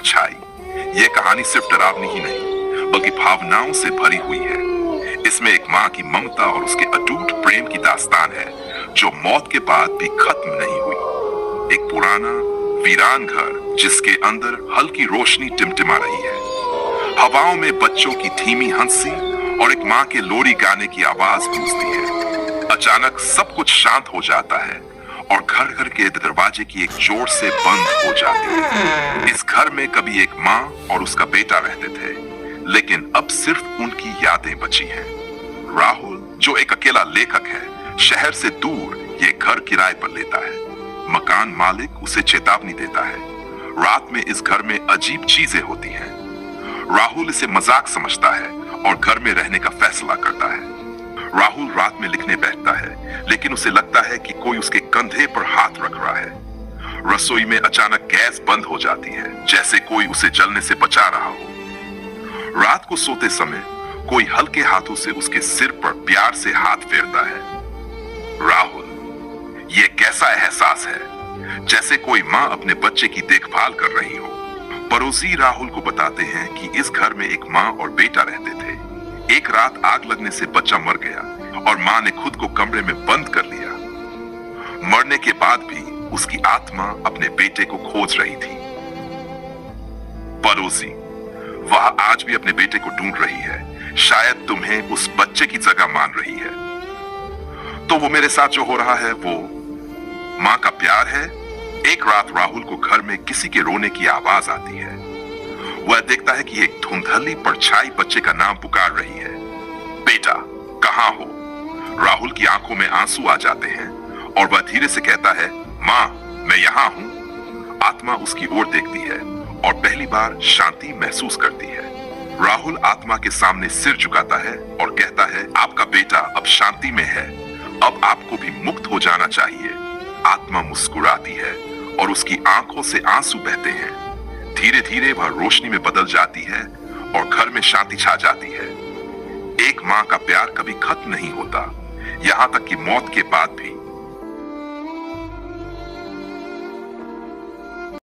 परछाई। ये कहानी सिर्फ डरावनी ही नहीं बल्कि भावनाओं से भरी हुई है। इसमें एक माँ की ममता और उसके अटूट प्रेम की दास्तान है जो मौत के बाद भी खत्म नहीं हुई। एक पुराना वीरान घर जिसके अंदर हल्की रोशनी टिमटिमा रही है, हवाओं में बच्चों की धीमी हंसी और एक माँ के लोरी गाने की आवाज गूंजती है। अचानक सब कुछ शांत हो जाता है और घर घर के दरवाजे की एक जोर से बंद हो जाती है। इस घर में कभी एक माँ और उसका बेटा रहते थे, लेकिन अब सिर्फ उनकी यादें बची हैं। राहुल, जो एक अकेला लेखक है, शहर से दूर ये घर किराए पर लेता है। मकान मालिक उसे चेतावनी देता है, रात में इस घर में अजीब चीजें होती हैं। राहुल इसे मजाक समझता है और घर में रहने का फैसला करता है। राहुल रात में लिखने बैठता है, लेकिन उसे लगता है कि कोई उसके कंधे पर हाथ रख रहा है। रसोई में अचानक गैस बंद हो जाती है, जैसे कोई उसे जलने से बचा रहा हो। रात को सोते समय कोई हल्के हाथों से उसके सिर पर प्यार से हाथ फेरता है। राहुल, ये कैसा एहसास है, जैसे कोई माँ अपने बच्चे की देखभाल कर रही हो। पड़ोसी राहुल को बताते हैं कि इस घर में एक माँ और बेटा रहते थे। एक रात आग लगने से बच्चा मर गया और माँ ने खुद को कमरे में बंद कर लिया। मरने के बाद भी उसकी आत्मा अपने बेटे को खोज रही थी। पड़ोसी, वह आज भी अपने बेटे को ढूंढ रही है, शायद तुम्हें उस बच्चे की जगह मान रही है। तो वो मेरे साथ जो हो रहा है वो माँ का प्यार है। एक रात राहुल को घर में किसी के रोने की आवाज आती है। वह देखता है कि एक धुंधली परछाई बच्चे का नाम पुकार रही है। बेटा, कहाँ हो? राहुल की आंखों में आंसू आ जाते हैं और वह धीरे से कहता है, माँ, मैं यहाँ हूँ। आत्मा उसकी ओर देखती है और पहली बार शांति महसूस करती है। राहुल आत्मा के सामने सिर झुकाता है और कहता है, आपका बेटा अब शांति में है, अब आपको भी मुक्त हो जाना चाहिए। आत्मा मुस्कुराती है और उसकी आंखों से आंसू बहते हैं। धीरे धीरे वह रोशनी में बदल जाती है और घर में शांति छा जाती है। एक माँ का प्यार कभी खत्म नहीं होता, यहाँ तक कि मौत के बाद भी